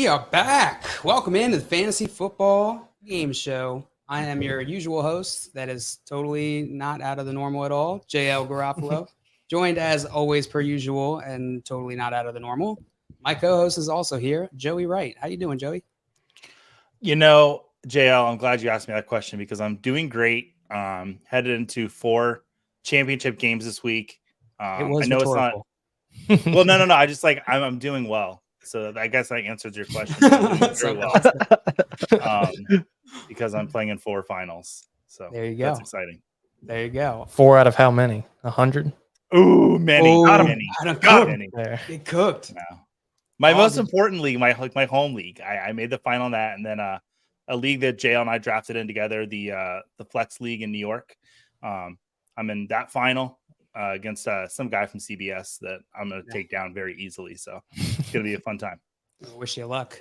We are back. Welcome into the Fantasy Football Game Show. I am your usual host that is totally not out of the normal at all, JL Garofalo. Joined as always per usual and totally not out of the normal. My co-host is also here, Joey Wright. How you doing, Joey? You know, JL, I'm glad you asked me that question because I'm doing great. Headed into 4 championship games this week. It was I know rhetorical. it's not. Well, no. I just I'm doing well. So I guess I answered your question. I'm doing very well. Because I'm playing in 4 finals. So there you go. That's exciting. There you go. 4 out of how many? 100? Ooh, many. Many. Get cooked. No. My most important league, my home league. I made the final in that, and then a league that JL and I drafted in together, the Flex League in New York. I'm in that final against some guy from CBS that I'm going to take down very easily. So it's going to be a fun time. I wish you luck.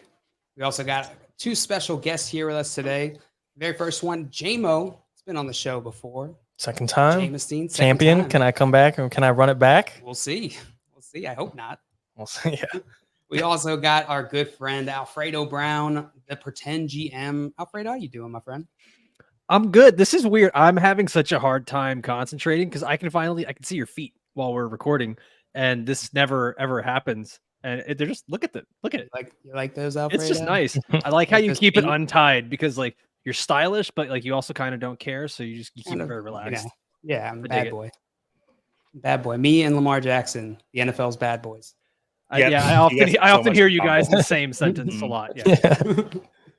We also got 2 special guests here with us today. Very first one, JMO. It's been on the show before. Second time. Jamestein, champion. Time. Can I come back or can I run it back? We'll see. I hope not. We'll see. Yeah. We also got our good friend Alfredo Brown, the pretend GM. Alfredo, how you doing, my friend? I'm good. This is weird. I'm having such a hard time concentrating because I can see your feet while we're recording, and this never ever happens. And they're just look at it. You like those, Alfredo? It's just nice. I like how you keep it untied because like you're stylish, but like you also kind of don't care, so you keep it very relaxed. Yeah, I'm a bad boy. Bad boy. Me and Lamar Jackson, the NFL's bad boys. I often hear you guys in the same sentence a lot. Yeah.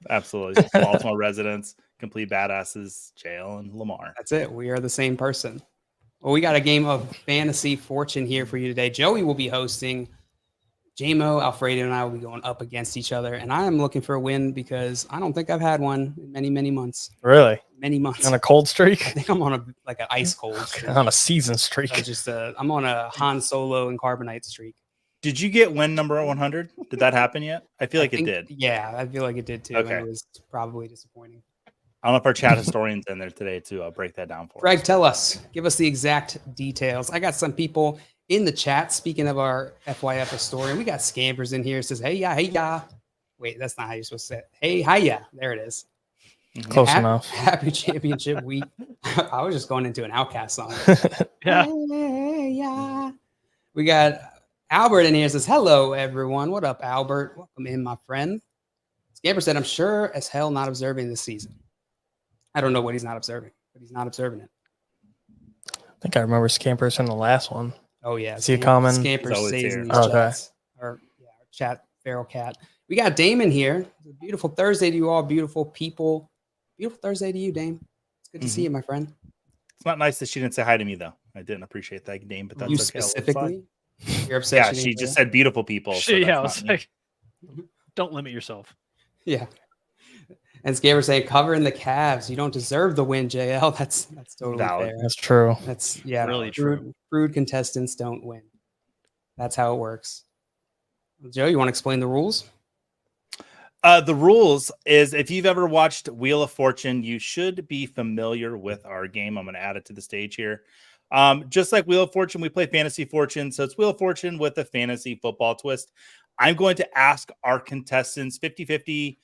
Absolutely. Baltimore residents, complete badasses, JL and Lamar. That's it. We are the same person. Well, we got a game of fantasy fortune here for you today. Joey will be hosting. JMO, Alfredo, and I will be going up against each other. And I am looking for a win because I don't think I've had one in many, many months. Really? Many months. On a cold streak? I think I'm on an ice cold streak. On a season streak. I'm on a Han Solo and Carbonite streak. Did you get win number 100? Did that happen yet? I feel like it did. Yeah, I feel like it did too. Okay. And it was probably disappointing. I don't know if our chat historian's in there today too. I'll break that down for Greg, us. tell us. Give us the exact details. I got some people in the chat. Speaking of our FYF historian, we got Scampers in here. It says, hey, ya. Wait, that's not how you're supposed to say it. Hey, hiya. There it is. Close enough. Happy championship week. I was just going into an Outcast song. Yeah. Hey, ya. We got Albert in here. Says, hello, everyone. What up, Albert? Welcome in, my friend. Scamper said, I'm sure as hell not observing this season. I don't know what he's not observing, but he's not observing it. I think I remember Scampers in the last one. Oh, yeah. Is he common? Scampers stays in these Okay. chats. Or, yeah, our chat, Feral Cat. We got Damon here. It's a beautiful Thursday to you all, beautiful people. Beautiful Thursday to you, Dame. It's good to see you, my friend. It's not nice that she didn't say hi to me, though. I didn't appreciate that, Dame, but that's You okay. specifically? Your obsession? Yeah, she just said beautiful people. So I was like, don't limit yourself. Yeah. And Scaber saying, covering the Cavs. You don't deserve the win, JL. That's totally valid. fair. That's true. That's really true. Crude contestants don't win. That's how it works. Joe, you want to explain the rules? The rules is if you've ever watched Wheel of Fortune, you should be familiar with our game. I'm going to add it to the stage here. Just like Wheel of Fortune, we play Fantasy Fortune. So it's Wheel of Fortune with a fantasy football twist. I'm going to ask our contestants 50-50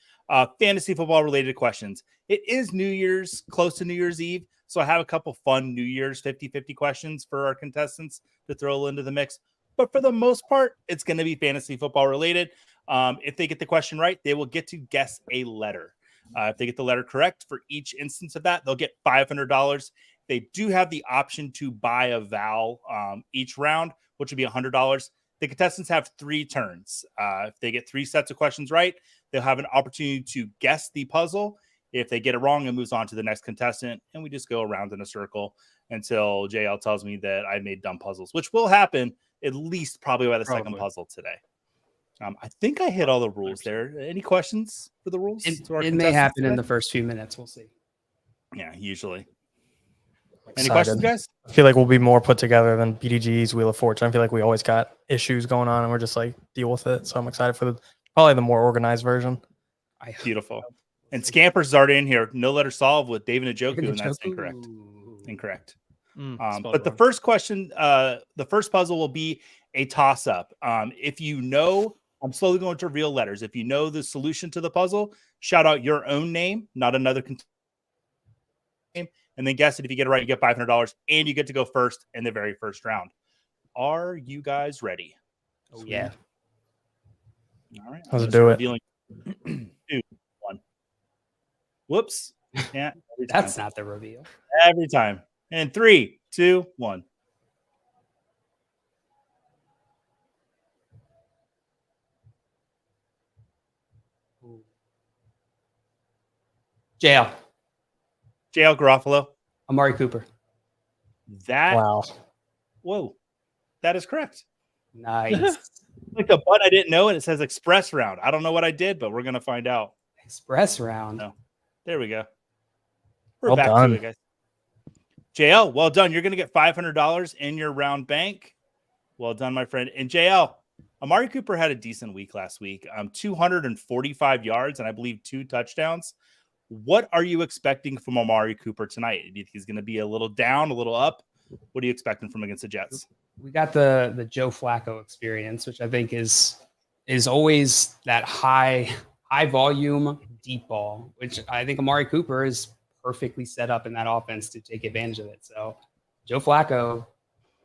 fantasy football related questions. It is New Year's, close to New Year's Eve. So I have a couple fun New Year's 50-50 questions for our contestants to throw into the mix. But for the most part, it's going to be fantasy football related. If they get the question right, they will get to guess a letter. If they get the letter correct for each instance of that, they'll get $500. They do have the option to buy a vowel each round, which would be $100. The contestants have 3 turns. If they get 3 sets of questions right, they'll have an opportunity to guess the puzzle. If they get it wrong, it moves on to the next contestant, and we just go around in a circle until JL tells me that I made dumb puzzles, which will happen at least probably by the second puzzle today. I think I hit all the rules there. Any questions for the rules? It may happen in the first few minutes. We'll see. Yeah, usually. Excited. Any questions, guys? I feel like we'll be more put together than BDG's Wheel of Fortune. I feel like we always got issues going on and we're just like deal with it. So I'm excited for probably the more organized version. Beautiful. And Scamper's is already in here. No letter solved with David Njoku, and that's incorrect. Incorrect. But the first question, the first puzzle will be a toss-up. If you know I'm slowly going to real letters. If you know the solution to the puzzle, shout out your own name, not another name, and then guess it. If you get it right, you get $500, and you get to go first in the very first round. Are you guys ready? Oh, yeah. All right. Let's do it. 2, 1. Whoops. Yeah. That's not the reveal. Every time. And 3, 2, 1. JL. JL Garofalo. Amari Cooper. That. Wow. Whoa. That is correct. Nice. Like the button I didn't know, and it says express round. I don't know what I did, but we're going to find out. Express round. No. There we go. We're Well back done. to it, guys. JL, well done. You're going to get $500 in your round bank. Well done, my friend. And JL, Amari Cooper had a decent week last week. 245 yards and I believe 2 touchdowns. What are you expecting from Amari Cooper tonight? Do you think he's going to be a little down, a little up? What are you expecting from against the Jets? We got the Joe Flacco experience, which I think is always that high volume deep ball, which I think Amari Cooper is perfectly set up in that offense to take advantage of it. So Joe Flacco,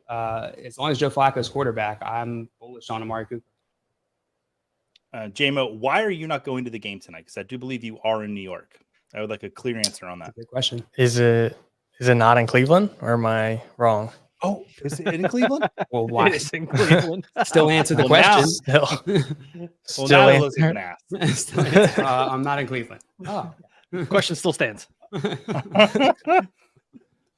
as long as Joe Flacco's quarterback, I'm bullish on Amari Cooper. JMO, why are you not going to the game tonight? Because I do believe you are in New York. I would like a clear answer on that. Good question. Is it not in Cleveland, or am I wrong? Oh, is it in Cleveland? Well, why? It is in Cleveland. Still answer the Well, now- question. Still, Well, still now it looks like answer. an ass. Still answer. I'm not in Cleveland. Oh. Question still stands.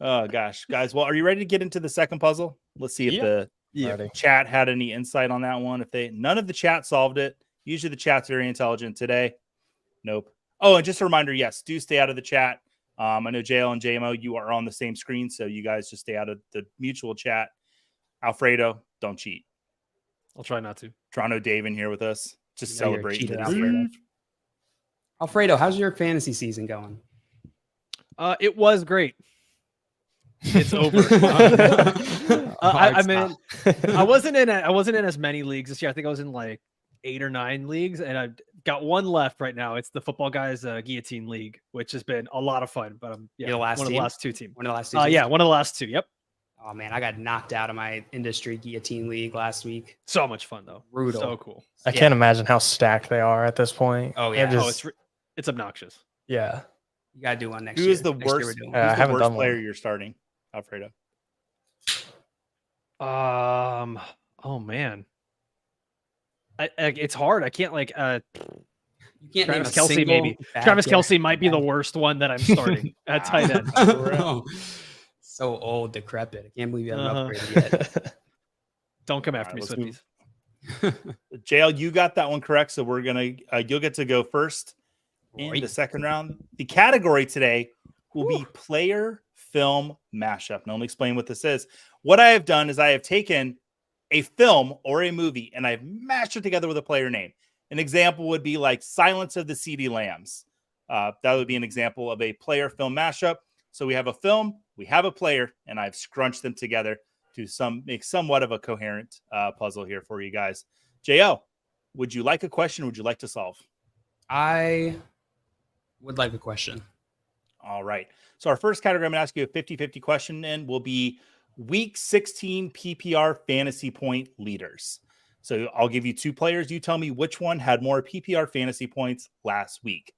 Oh gosh, guys. Well, are you ready to get into the second puzzle? Let's see if Yeah. the Ready. chat had any insight on that one. If none of the chat solved it. Usually the chat's very intelligent today. Nope. Oh, and just a reminder, yes, do stay out of the chat. I know JL and JMO, you are on the same screen, so you guys just stay out of the mutual chat. Alfredo, don't cheat. I'll try not to. Toronto Dave in here with us. Just You know you're a celebrating. cheater, that Alfredo. he's- Alfredo, how's your fantasy season going? It was great. It's over. I mean, I wasn't in as many leagues this year. I think I was in like 8 or 9 leagues, and I've got one left right now. It's the Football Guys Guillotine League, which has been a lot of fun. But You're the last one of team? the last 2 teams. One of the last two. Yeah, one of the last 2. Yep. Oh man, I got knocked out of my industry guillotine league last week. So much fun though. Brutal. So cool. I Yeah. can't imagine how stacked they are at this point. Oh, They're yeah. just- It's obnoxious. yeah. You gotta do one next Who year. is the Next year we're worst? doing Who's one. I the haven't worst done one. player you're starting, Alfredo? Oh man. It's hard. I can't like You can't name Travis a Kelce single maybe. bad Travis player. Kelce might be the worst one that I'm starting at tight end. Oh, so old, decrepit. I can't believe you haven't upgraded yet. Don't come after All me, right, let's Swifties. JL, you got that one correct. So we're gonna you'll get to go first in Right. the second round. The category today will be player film mashup. Now let me explain what this is. What I have done is I have taken a film or a movie and I've mashed it together with a player name. An example would be like Silence of the CD Lambs. That would be an example of a player film mashup. So we have a film, we have a player, and I've scrunched them together to make somewhat of a coherent puzzle here for you guys. JL, would you like a question or would you like to solve? I would like a question. All right. So our first category, I'm going to ask you a 50-50 question and will be week 16 PPR fantasy point leaders. So I'll give you 2 players. You tell me which one had more PPR fantasy points last week.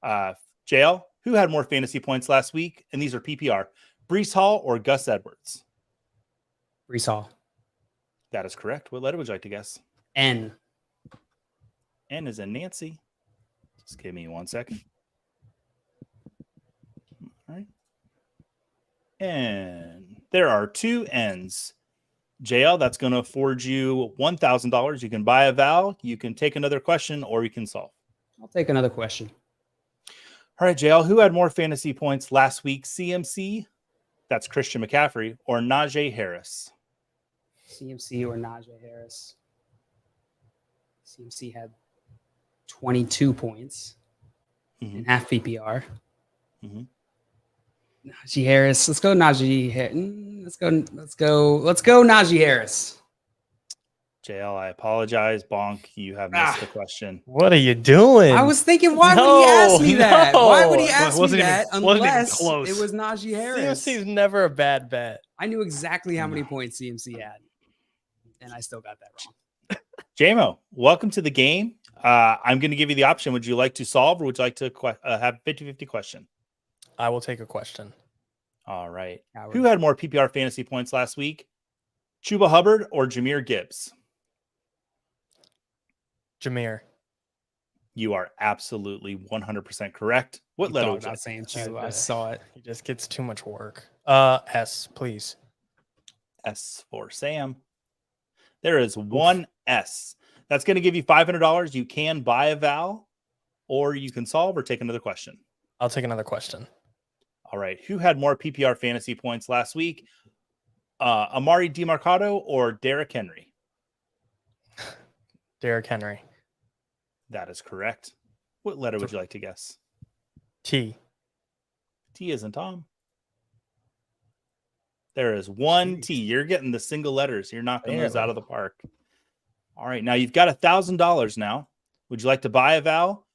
JL, who had more fantasy points last week? And these are PPR. Breece Hall or Gus Edwards? Breece Hall. That is correct. What letter would you like to guess? N. N is in Nancy. Just give me 1 second. All right. And there are 2 N's. JL, that's going to afford you $1,000. You can buy a vowel, you can take another question, or you can solve. I'll take another question. All right, JL, who had more fantasy points last week? CMC, that's Christian McCaffrey, or Najee Harris? CMC or Najee Harris. CMC had 22 points in half PPR. Mhm. Najee Harris. Let's go Najee Harris. Let's go Najee Harris. JL, I apologize. Bonk, you have missed the question. What are you doing? I was thinking, why would he ask me that? Why would he no. ask me Wasn't even- that wasn't even unless close. it was Najee Harris? CMC's never a bad bet. I knew exactly how many points CMC had, and I still got that wrong. JMO, welcome to the game. I'm going to give you the option. Would you like to solve or would you like to have 50-50 question? I will take a question. All right. Howard. Who had more PPR fantasy points last week? Chuba Hubbard or Jahmyr Gibbs? Jameer. You are absolutely 100% correct. What You letter thought would you about like? saying Chu. I saw it. He just gets too much work. S, please. S for Sam. There is one S. That's going to give you $500. You can buy a vowel, or you can solve or take another question. I'll take another question. All right. Who had more PPR fantasy points last week? Amari DiMarcado or Derrick Henry? Derrick Henry. That is correct. What letter would you like to guess? T. T isn't Tom. There is one T. You're getting the single letters. You're knocking those out of the park. All right. Now you've got $1,000 now. Would you like to buy a vowel?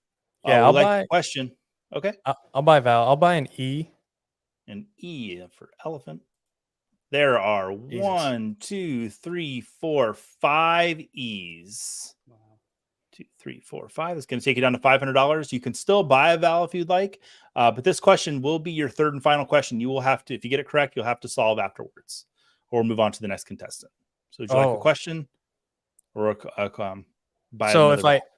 Yeah, I'll buy a question. Okay. I'll buy Val. I'll buy an E. An E for elephant. There are Jesus. 1, 2, 3, 4, 5 E's. Wow. 2, 3, 4, 5. It's going to take you down to $500. You can still buy a vowel if you'd like, but this question will be your third and final question. You will have to, if you get it correct, you'll have to solve afterwards, or move on to the next contestant. So, would you like a question or buy? So another if I vowel?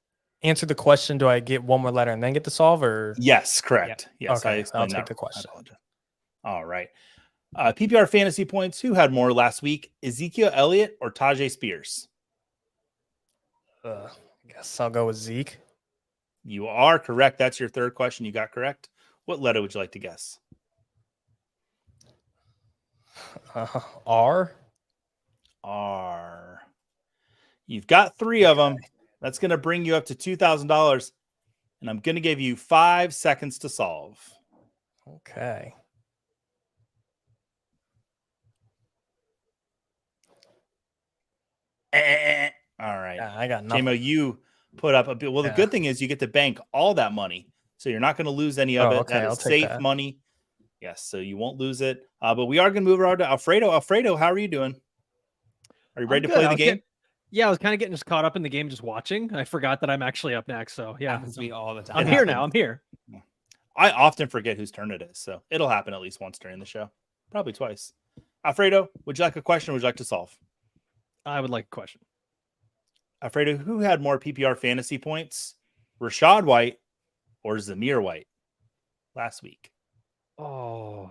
answer the question, do I get one more letter and then get to solve, or Yes, correct. Yes, Okay, I'll explained take that the wrong. I question. apologize. All right. PPR fantasy points. Who had more last week? Ezekiel Elliott or Tajay Spears? I guess I'll go with Zeke. You are correct. That's your third question. You got correct. What letter would you like to guess? R. R. You've got 3 of them. That's going to bring you up to $2,000. And I'm going to give you 5 seconds to solve. Okay. All right. Yeah, I got nothing. JMO, you put up a bit. Well, the good thing is you get to bank all that money. So you're not going to lose any of it. Okay, That I'll is take safe that. money. Yes, so you won't lose it. But we are going to move around to Alfredo. Alfredo, how are you doing? Are you ready to play the game? Yeah, I was kind of getting just caught up in the game, just watching. I forgot that I'm actually up next. So yeah, Happens to me all the time. I'm here now. I'm here. I often forget whose turn it is, so it'll happen at least once during the show. Probably twice. Alfredo, would you like a question or would you like to solve? I would like a question. Alfredo, who had more PPR fantasy points? Rashad White or Zamir White last week? Oh,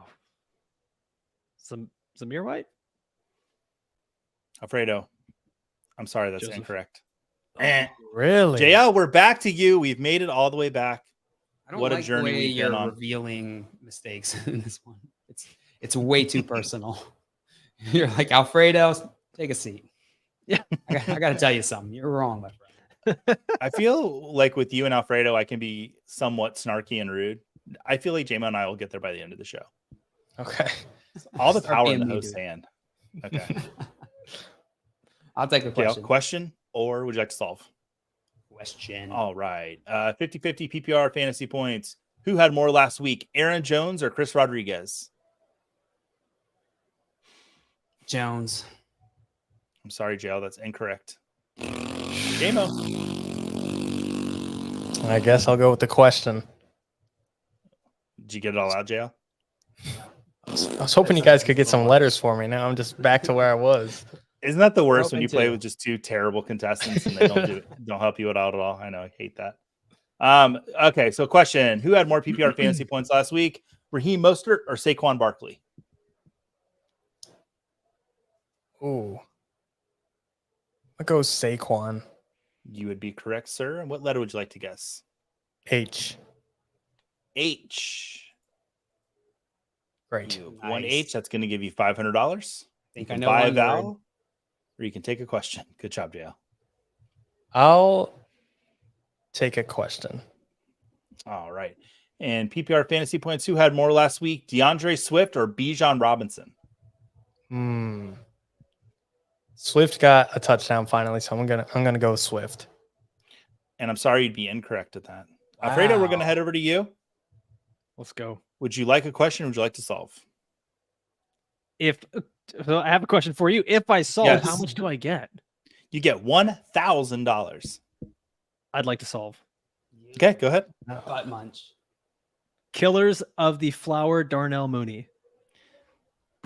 Zamir White? Alfredo, I'm sorry, that's Joseph. incorrect. Really? JL, we're back to you. We've made it all the way back. I don't What a like journey the way we've been you're on. revealing mistakes in this one. It's way too personal. You're like, Alfredo, take a seat. Yeah. I got to tell you something. You're wrong, my friend. I feel like with you and Alfredo, I can be somewhat snarky and rude. I feel like JMO and I will get there by the end of the show. Okay. All the Start power being in the me, host's dude. hand. Okay. I'll take a JL, question. question or would you like to solve? Question. All right. 50-50 PPR fantasy points. Who had more last week? Aaron Jones or Chris Rodriguez? Jones. I'm sorry, JL. That's incorrect. JMO. I guess I'll go with the question. Did you get it all out, JL? I was hoping you guys could get some letters for me. Now I'm just back to where I was. Isn't that the worst when Open you play to. with just 2 terrible contestants and they don't help you out at all? I know, I hate that. Okay, so question: who had more PPR fantasy points last week? Raheem Mostert or Saquon Barkley? Ooh. I'll go Saquon. You would be correct, sir. And what letter would you like to guess? H. H. Great. You have one Nice. H. That's going to give you $500. You Think I can know buy a one vowel, word. or you can take a question. Good job, JL. I'll take a question. All right. And PPR fantasy points, who had more last week? DeAndre Swift or Bijan Robinson? Swift got a touchdown finally, so I'm gonna go with Swift. And I'm sorry you'd be incorrect at that. Alfredo, we're going to head over to you. Let's go. Would you like a question or would you like to solve? So I have a question for you. If I solve, Yes. how much do I get? You get $1,000. I'd like to solve. Okay, go ahead. Butt munch. Killers of the Flower Darnell Mooney.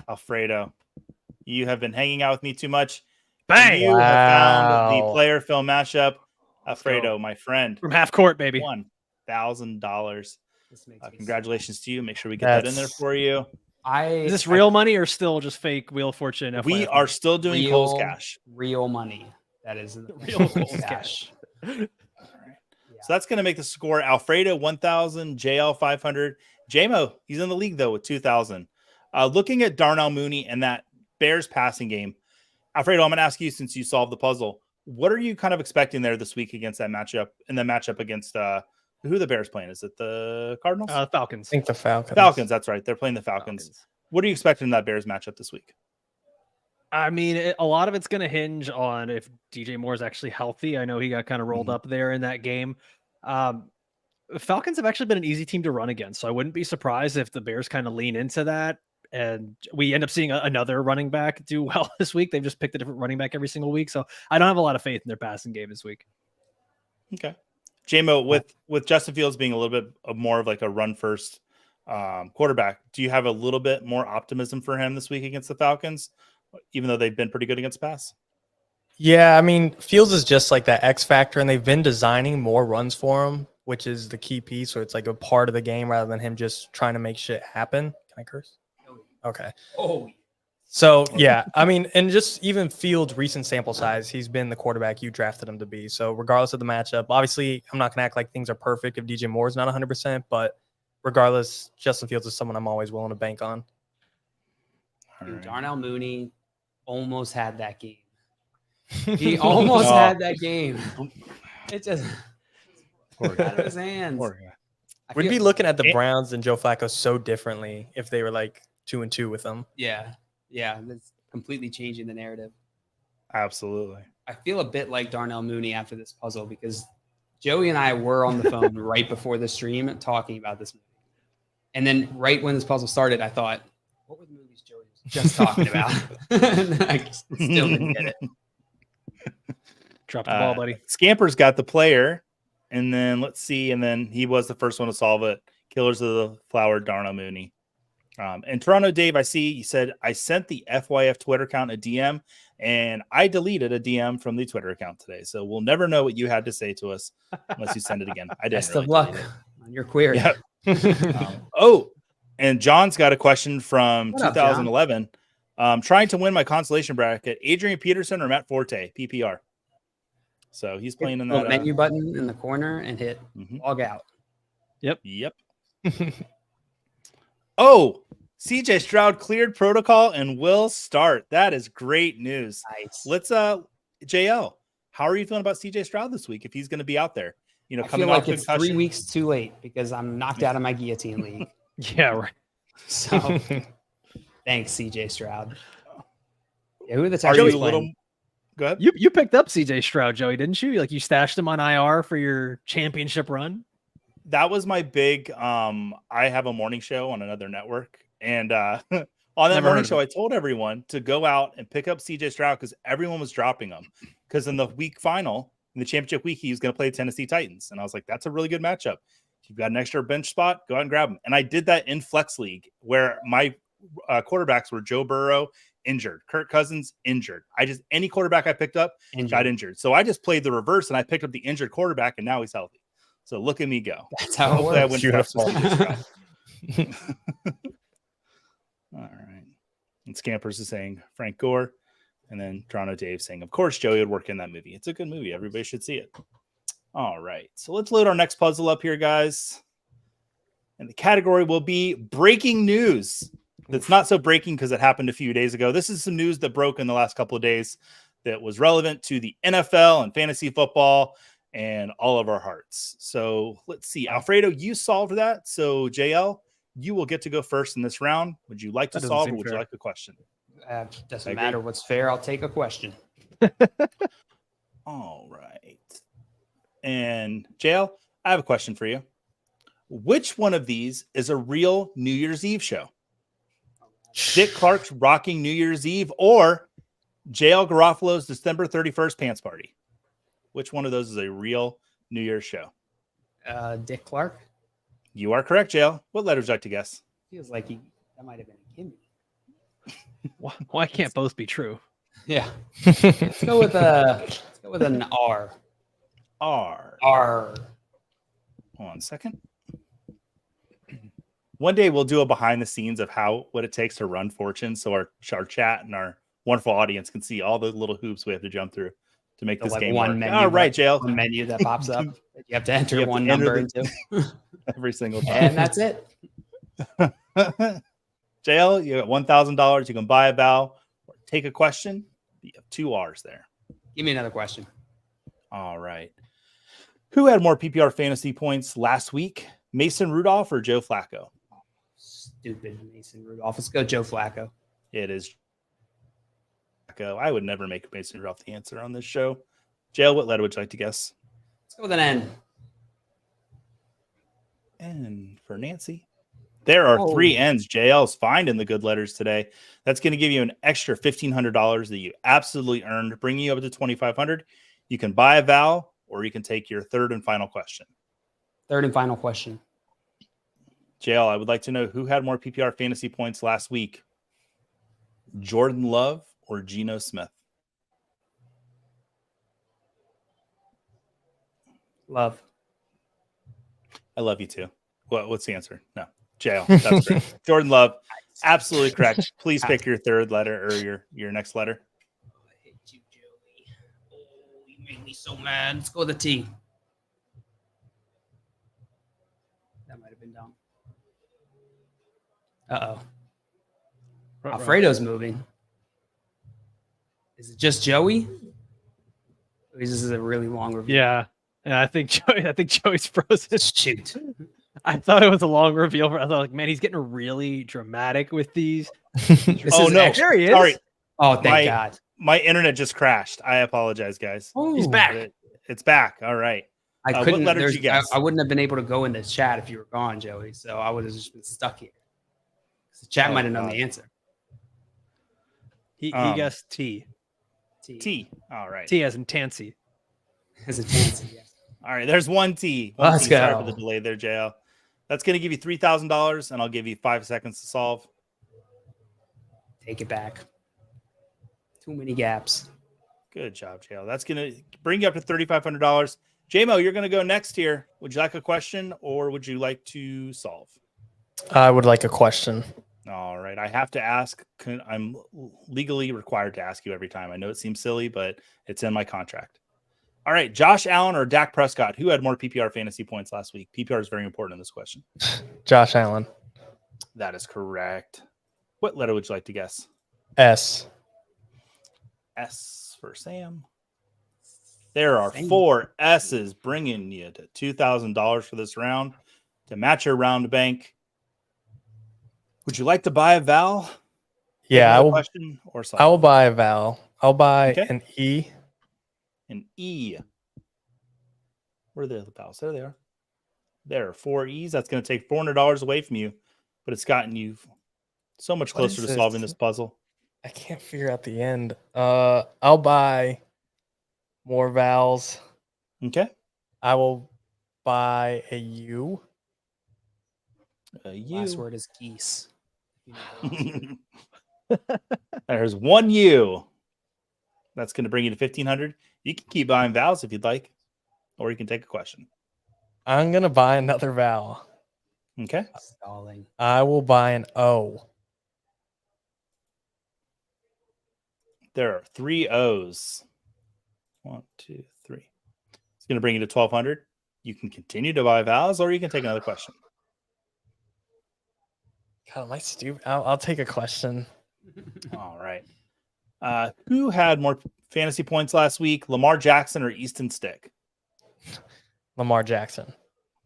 Alfredo, you have been hanging out with me too much. Bang! You have found the Wow. player film mashup. Let's Alfredo, go. my friend, From half court, baby. $1,000. This makes me Congratulations to you. Make sure we get that in there That's- for you. Is this real money or still just fake Wheel of Fortune? FYI? We are still doing Cole's cash. real money. That is Real Cole's cash. So that's going to make the score Alfredo 1,000, JL 500. JMO, he's in the league though with 2,000. Looking at Darnell Mooney and that Bears passing game, Alfredo, I'm going to ask you since you solved the puzzle. What are you kind of expecting there this week against that matchup? In the matchup against who are the Bears playing? Is it the Cardinals? Falcons. I think the Falcons. Falcons. That's right. They're playing the Falcons. What are you expecting in that Bears matchup this week? I mean, a lot of it's going to hinge on if DJ Moore is actually healthy. I know he got kind of rolled up there in that game. Falcons have actually been an easy team to run against, so I wouldn't be surprised if the Bears kind of lean into that and we end up seeing another running back do well this week. They've just picked a different running back every single week, so I don't have a lot of faith in their passing game this week. Okay. JMO, with Justin Fields being a little bit more of like a run first quarterback, do you have a little bit more optimism for him this week against the Falcons, even though they've been pretty good against pass? Yeah, I mean, Fields is just like that X factor, and they've been designing more runs for him, which is the key piece. So it's like a part of the game rather than him just trying to make shit happen. Can I curse? Okay. Oh, So yeah, I mean, and just even Fields' recent sample size, he's been the quarterback you drafted him to be. So regardless of the matchup, obviously, I'm not gonna act like things are perfect if DJ Moore is not 100%, but regardless, Justin Fields is someone I'm always willing to bank on. dude, Darnell Mooney almost had that game. He almost had that game. It just out of his hands. We'd be looking at the Browns and Joe Flacco so differently if they were like 2-2 with them. Yeah, that's completely changing the narrative. Absolutely. I feel a bit like Darnell Mooney after this puzzle because Joey and I were on the phone right before the stream talking about this movie. And then right when this puzzle started, I thought, what were the movies Joey was just talking about? And I still didn't get it. Drop the ball, buddy. Scamper's got the player, and then let's see, and then he was the first one to solve it. Killers of the Flower, Darnell Mooney. And Toronto Dave, I see you said I sent the FYF Twitter account a DM, and I deleted a DM from the Twitter account today. So we'll never know what you had to say to us unless you send it again. I didn't. Best really of luck delete on your query. Yep. And John's got a question from What up, 2011. Trying to win my consolation bracket: Adrian Peterson or Matt Forte, PPR. So he's playing in that menu button in the corner and hit log out. Yep. Oh, CJ Stroud cleared protocol and will start. That is great news. Nice. Let's JL, how are you feeling about CJ Stroud this week if he's going to be out there? You know, I coming feel off like it's concussion. 3 weeks too late because I'm knocked out of my guillotine league. Yeah, right. So thanks, CJ Stroud. Yeah, who are the Are Texans you a playing? little? Go ahead. You picked up CJ Stroud, Joey, didn't you? Like you stashed him on IR for your championship run. That was my big I have a morning show on another network, and on that morning show I told everyone to go out and pick up CJ Stroud because everyone was dropping him because in the week final in the championship week he was going to play the Tennessee Titans, and I was like, that's a really good matchup. If you've got an extra bench spot, go out and grab him. And I did that in flex league where my quarterbacks were Joe Burrow injured, Kirk Cousins injured. Any quarterback I picked up got injured, so I just played the reverse and I picked up the injured quarterback, and now he's healthy. So look at me go. That's how it works. I went Beautiful. All right. And Scampers is saying Frank Gore. And then Toronto Dave saying, of course, Joey would work in that movie. It's a good movie. Everybody should see it. All right. So let's load our next puzzle up here, guys. And the category will be breaking news. That's not so breaking because it happened a few days ago. This is some news that broke in the last couple of days that was relevant to the NFL and fantasy football and all of our hearts. So let's see. Alfredo, you solved that. So JL, you will get to go first in this round. Would you like to solve or would you like a question? Doesn't matter what's fair. I'll take a question. All right. And JL, I have a question for you. Which one of these is a real New Year's Eve show? Dick Clark's Rocking New Year's Eve or JL Garofalo's December 31st Pants Party? Which one of those is a real New Year's show? Dick Clark. You are correct, JL. What letter would you like to guess? Feels like that might have been a gimme. Why can't both be true? Yeah. Let's go with an R. R. R. 1 second. One day we'll do a behind the scenes of what it takes to run Fortune, so our chat and our wonderful audience can see all the little hoops we have to jump through to make this game one work. menu. All right, JL. One menu that pops up. You have to enter You have to one enter number into. every single time. And that's it. JL, you got $1,000. You can buy a vowel or take a question. You have 2 R's there. Give me another question. All right. Who had more PPR fantasy points last week? Mason Rudolph or Joe Flacco? Stupid Mason Rudolph. Let's go Joe Flacco. It is Flacco. I would never make Mason Rudolph the answer on this show. JL, what letter would you like to guess? Let's go with an N. N for Nancy. There are 3 N's. JL's finding the good letters today. That's going to give you an extra $1,500 that you absolutely earned, bringing you up to $2,500. You can buy a vowel, or you can take your third and final question. Third and final question. JL, I would like to know who had more PPR fantasy points last week. Jordan Love or Geno Smith? Love. I love you too. What's the answer? No. JL, that's correct. Jordan Love, absolutely correct. Please pick your third letter or your next letter. I hate you, Joey. Oh, you made me so mad. Let's go with a T. That might have been dumb. Uh-oh. Alfredo's moving. Is it just Joey? Or is this a really long review? Yeah. I think Joey's frozen. Shoot. I thought it was a long reveal. I thought, like, man, he's getting really dramatic with these. Oh, no. There he is. Sorry. Oh, thank God. My internet just crashed. I apologize, guys. He's back. It's back. All right. I couldn't. what letter did you guess? I wouldn't have been able to go in the chat if you were gone, Joey. So I would have just been stuck here. The chat might have known the answer. He guessed T. T. All right. T as in Tansy. As a chance, yes. All right. There's one T. Let's T. go. Sorry for the delay there, JL. That's going to give you $3,000, and I'll give you 5 seconds to solve. Take it back. Too many gaps. Good job, JL. That's going to bring you up to $3,500. JMO, you're going to go next here. Would you like a question or would you like to solve? I would like a question. All right. I have to ask. I'm legally required to ask you every time. I know it seems silly, but it's in my contract. All right. Josh Allen or Dak Prescott? Who had more PPR fantasy points last week? PPR is very important in this question. Josh Allen. That is correct. What letter would you like to guess? S. S for Sam. There are 4 S's, bringing you to $2,000 for this round to match your round bank. Would you like to buy a vowel? Yeah, I will. Question or solve? I will buy a vowel. I'll buy Okay. an E. An E. Where are the other vowels? There they are. There are 4 E's. That's going to take $400 away from you, but it's gotten you so much What closer is to this? solving this puzzle. I can't figure out the end. I'll buy more vowels. Okay. I will buy a U. Last word is geese. There's 1 U. That's going to bring you to $1,500. You can keep buying vowels if you'd like, or you can take a question. I'm gonna buy another vowel. Okay. Stalling. I will buy an O. There are 3 O's. 1, 2, 3. It's going to bring you to $1,200. You can continue to buy vowels, or you can take another question. God, am I stupid? I'll take a question. All right. Who had more fantasy points last week? Lamar Jackson or Easton Stick? Lamar Jackson.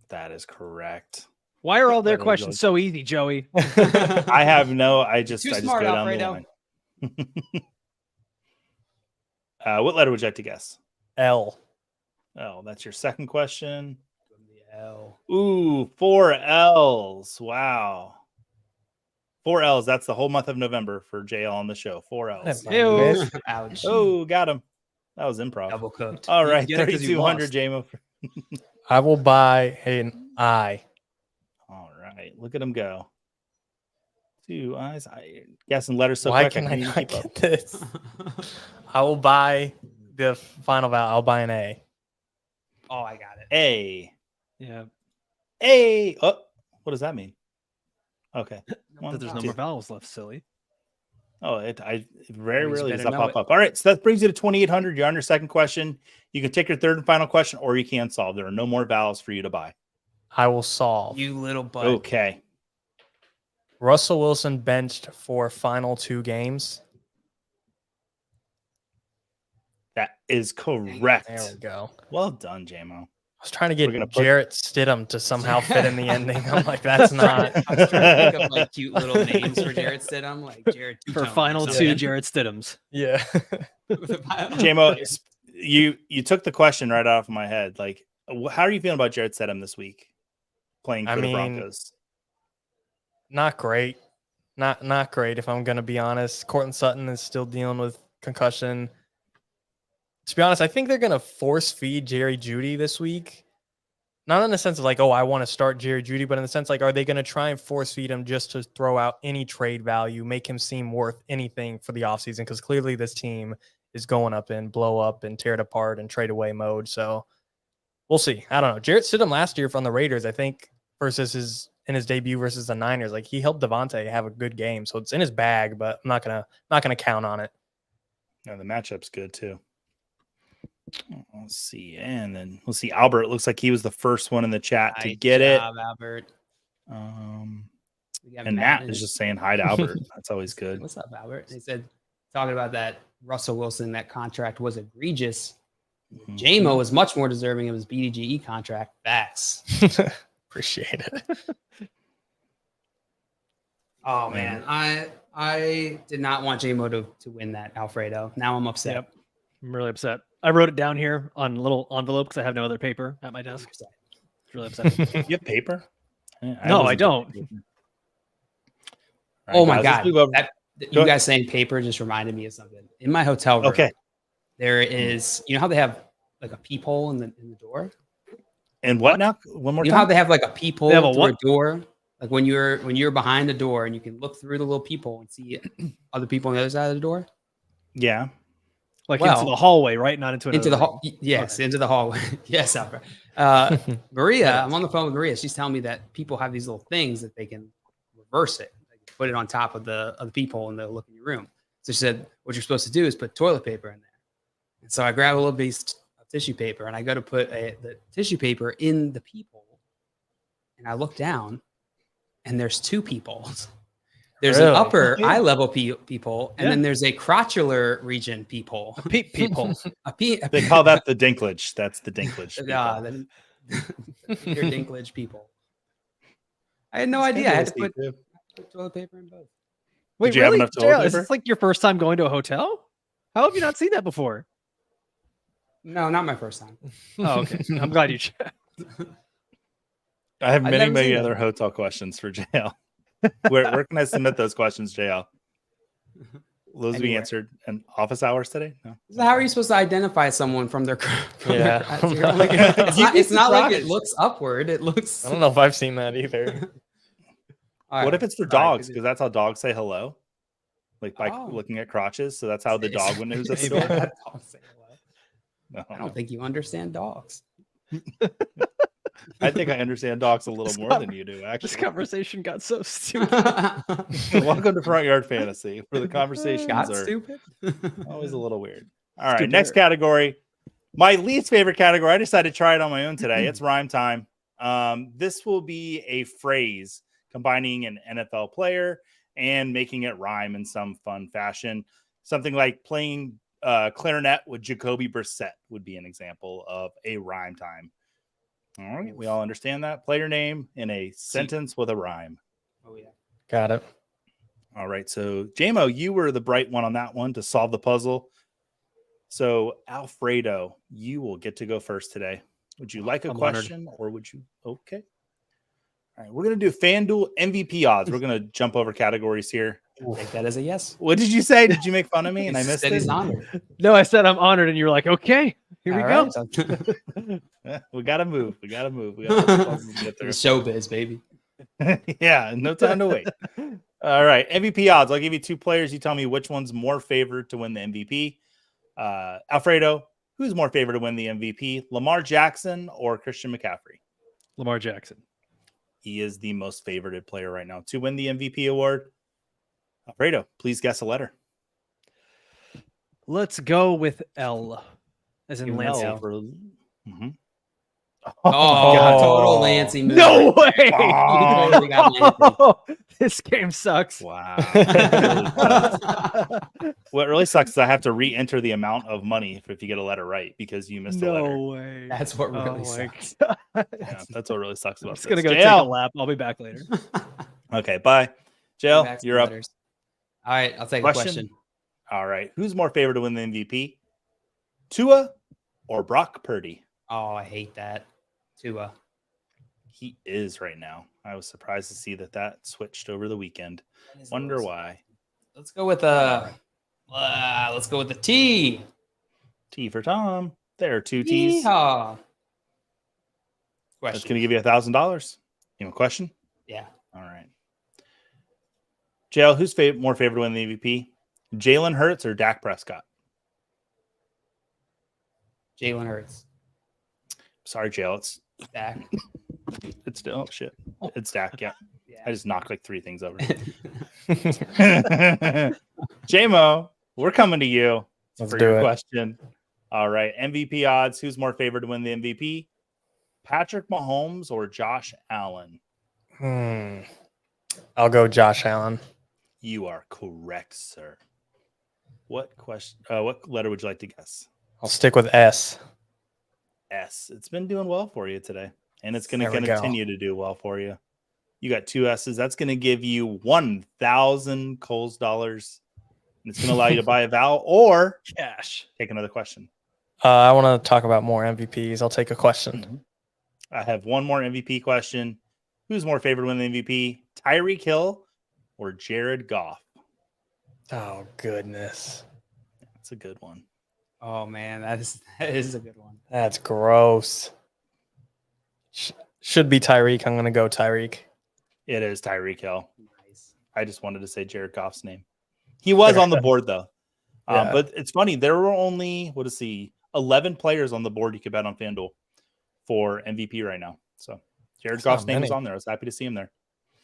That is correct. Why are all their Better questions so easy, Joey? I have no. I just Too go smart, down Alfredo. the line. What letter would you like to guess? L. Oh, that's your second question. The L. Ooh, 4 L's. Wow. 4 L's. That's the whole month of November for JL on the show. 4 L's. Ew. Ouch. Oh, got him. That was improv. Double cooked. All You right, get it 'cause you 3,200, lost. JMO. I will buy an I. All right, look at him go. 2 I's. I guessing letters so Why quick. can I can't even not keep up. get this? I will buy the final vowel. I'll buy an A. Oh, I got it. A. Yeah. A. Oh, what does that mean? Okay. That there's no more vowels left, silly. Oh, it very Means you rarely does better that know pop it. up. All right, so that brings you to 2,800. You're on your second question. You can take your third and final question, or you can solve. There are no more vowels for you to buy. I will solve. You little butt. Okay. Russell Wilson benched for final 2 games. That is correct. There we go. Well done, JMO. I was trying to We're get gonna put- Jarrett Stidham to somehow fit in the ending. I'm like, that's not. I was trying to think of like cute little names for Jarrett Stidham, like Jarrett For Two-Tone or final 2, something. Jarrett Stidhams. Yeah. JMO, you took the question right off of my head. Like, how are you feeling about Jarrett Stidham this week playing for the Broncos? Not great. Not great, if I'm going to be honest. Cortland Sutton is still dealing with concussion. To be honest, I think they're going to force feed Jerry Jeudy this week. Not in the sense of like, oh, I want to start Jerry Jeudy, but in the sense like, are they going to try and force feed him just to throw out any trade value, make him seem worth anything for the offseason? Because clearly this team is going up and blow up and tear it apart and trade away mode. So we'll see. I don't know. Jarrett Stidham last year from the Raiders, I think, versus in his debut versus the Niners, like he helped Devontae have a good game. So it's in his bag, but I'm not gonna count on it. Yeah, the matchup's good too. Let's see, and then we'll see. Albert looks like he was the first one in the chat to get job, Albert. it. And Matt is just saying hi to Albert. That's always good. What's up, Albert? He said, talking about that Russell Wilson, that contract was egregious. Mhm. JMO was much more deserving of his BDGE contract. Facts. Appreciate it. Oh man, I did not want JMO to win that, Alfredo. Now I'm upset. Yep. I'm really upset. I wrote it down here on a little envelope because I have no other paper at my I'm desk. upset. It's really upsetting. You have paper? No, I wasn't don't. getting paper. Oh All my right, guys, let's god, move over. you Go ahead. guys saying paper just reminded me of something. In my hotel room, Okay. there is, you know how they have like a peephole in the door? And what now? One more You know how time. they have like a peephole They have a through what? a door? Like when you're behind the door and you can look through the little peephole and see other people on the other side of the door? Yeah. Like Well, into the hallway, right? Not into Into the another hall. room. Yes, Okay. into the hallway. Yes, Alfred. Maria, I'm on the phone with Maria. She's telling me that people have these little things that they can reverse it. They can put it on top of the peephole and they'll look in your room. So she said, what you're supposed to do is put toilet paper in there. And so I grab a little piece of tissue paper and I go to put the tissue paper in the peephole. And I look down and there's 2 peepholes. There's an Really? upper Yeah. eye level peephole, and Yeah. then there's a crotchular region peephole. People. They call that the dinklage. That's the dinklage. the Peter Dinklage people. I had no It's idea. I kinda had to nasty, put too. toilet paper in both. Wait, you have really? enough toilet JL, is paper? this like your first time going to a hotel? How have you not seen that before? No, not my first time. Oh, okay. I'm glad you checked. I have I've many, never many seen other that. hotel questions for JL. Where can I submit those questions, JL? Will those be Anywhere. answered in office hours today? No. So how are you supposed to identify someone from their? Yeah. It's not like it surprised. looks upward. It looks. I don't know if I've seen that either. All What right. if it's for All right, dogs? good. Because that's how dogs say hello, like by Oh. looking at crotches. So that's how the dog would know who's at the Maybe door. that dog say hello. No, I don't think you understand dogs. I think I understand dogs a little This more than you do, This actually. conversation got so stupid. Welcome to Front Yard Fantasy, where the conversations Got are stupid. always a little weird. All right, Stupid. next category. My least favorite category. I decided to try it on my own today. It's rhyme time. This will be a phrase combining an NFL player and making it rhyme in some fun fashion. Something like playing clarinet with Jacoby Brissett would be an example of a rhyme time. All right, we all understand that. Player name in a sentence with a rhyme. Oh yeah. Got it. All right, so JMO, you were the bright one on that one to solve the puzzle. So, Alfredo, you will get to go first today. Would you like a I'm honored. question or would you? Okay. All right. We're going to do FanDuel MVP odds. We're going to jump over categories here. Take that as a yes. What did you say? Did you make fun of me and I He missed said it? he's honored. No, I said I'm honored, and you were like, okay, here we All go. right. We got to move. We got to move. We got to get The there. showbiz, baby. Yeah. No time to wait. All right. MVP odds. I'll give you two players. You tell me which one's more favored to win the MVP. Alfredo, who's more favored to win the MVP? Lamar Jackson or Christian McCaffrey? Lamar Jackson. He is the most favored player right now to win the MVP award. Alfredo, please guess a letter. Let's go with L, as in Give him Lance. L. Mhm. Oh, God. total Lancey move. No way! You totally got Lancey. This game sucks. Wow. What really sucks is I have to re-enter the amount of money if you get a letter right because you missed a letter. No way. That's what really Oh my sucks. God. Yeah, that's what really sucks I'm about just this. gonna go take a JL. lap. I'll be back later. Okay, bye. Back JL, to you're up. letters. All right, I'll take a question. All right. Who's more favored to win the MVP? Tua or Brock Purdy? Oh, I hate that. Tua. He is right now. I was surprised to see that switched over the weekend. That is the Wonder worst. why. Let's go with the T. T for Tom. There are two T's. Yeehaw. That's Question. going to give you $1,000. You have a question? Yeah. All right. JL, who's more favored to win the MVP? Jalen Hurts or Dak Prescott? Jalen Hurts. Sorry, JL. Dak. It's still oh, shit. It's Dak. Yeah. Yeah. I just knocked like 3 things over. JMO, we're coming to you Let's for do your it. question. All right. MVP odds. Who's more favored to win the MVP? Patrick Mahomes or Josh Allen? I'll go Josh Allen. You are correct, sir. What question? What letter would you like to guess? I'll stick with S. S. It's been doing well for you today, and it's going to There we go. continue to do well for you. You got 2 S's. That's going to give you 1,000 Coles dollars, and it's going to allow you to buy a vowel or Cash. take another question. I want to talk about more MVPs. I'll take a question. I have one more MVP question. Who's more favored to win the MVP? Tyreek Hill or Jared Goff? Oh, goodness. That's a good one. Oh man, that is a good one. That's gross. Should be Tyreek. I'm going to go Tyreek. It is Tyreek Hill. Nice. I just wanted to say Jared Goff's name. He was on the board though. Yeah. But it's funny. There were only 11 players on the board you could bet on FanDuel for MVP right now. So Jared That's Goff's not name was many. on there. I was happy to see him there.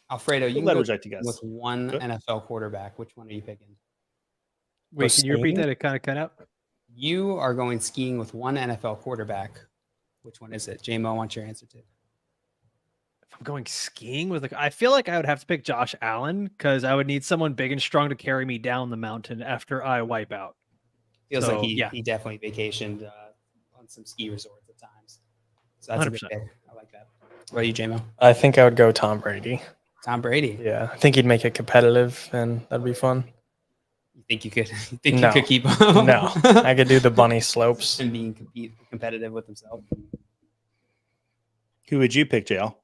Alfredo, you What can letter go would you like to guess? with one Good. NFL quarterback. Which one are you picking? Wait, can you repeat skiing? that? It kind of cut out. You are going skiing with one NFL quarterback. Which one is it? JMO, I want your answer to. If I'm going skiing with I feel like I would have to pick Josh Allen because I would need someone big and strong to carry me down the mountain after I wipe out. Feels So, like he yeah. definitely vacationed on some ski resorts at times. So that's a good 100%. pick. I like that. What about you, JMO? I think I would go Tom Brady. Tom Brady. Yeah. I think he'd make it competitive, and that'd be fun. You think you could? You think No. you could keep? No. I could do the bunny slopes. and being competitive with himself. Who would you pick, JL?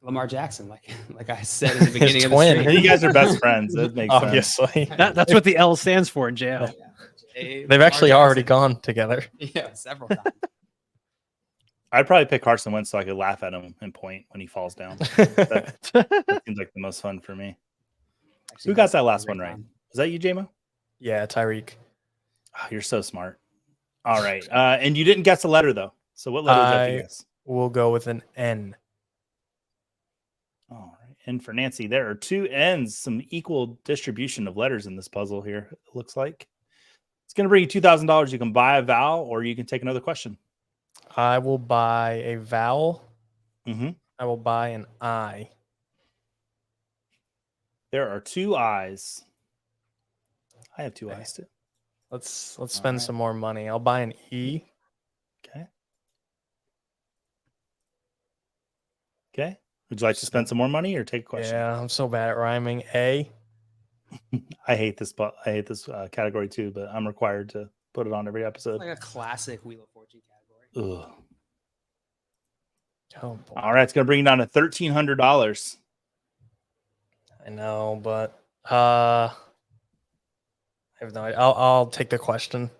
Lamar Jackson, like I said in the beginning of the twin. stream. You guys are best friends. That makes sense. Obviously. That's what the L stands for in jail. They've actually already gone together. Yeah, several times. I'd probably pick Carson Wentz so I could laugh at him and point when he falls down. That seems like the most fun for me. Actually, Who got that's that a last great one right? time. Was that you, JMO? Yeah, Tyreek. Oh, you're so smart. All right. And you didn't guess a letter, though. So what letter would you like to guess? We'll go with an N. All right. And for Nancy, there are 2 N's, some equal distribution of letters in this puzzle here, it looks like. It's going to bring you $2,000. You can buy a vowel or you can take another question. I will buy a vowel. Mm-hmm. I will buy an I. There are 2 I's. I have 2 Okay. I's, too. Let's spend right. some more money. I'll buy an E. Okay. Okay. Would you like to spend some more money or take a question? Yeah, I'm so bad at rhyming. A. I hate this category too, but I'm required to Put it on every episode. Like a classic Wheel of Fortune category. Ugh. Oh, boy. All right, it's gonna bring you down to $1,300. I know, but I have no idea. I'll take the question.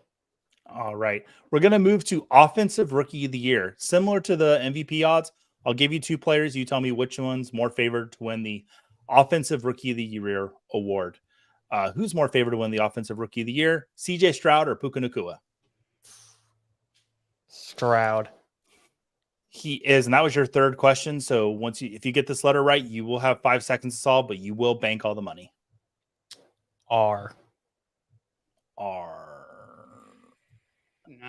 All right, we're gonna move to offensive rookie of the year. Similar to the MVP odds, I'll give you two players. You tell me which one's more favored to win the offensive rookie of the year award. Who's more favored to win the offensive rookie of the year? CJ Stroud or Puka Nacua? Stroud. He is, and that was your third question. So if you get this letter right, you will have 5 seconds to solve, but you will bank all the money. R. No.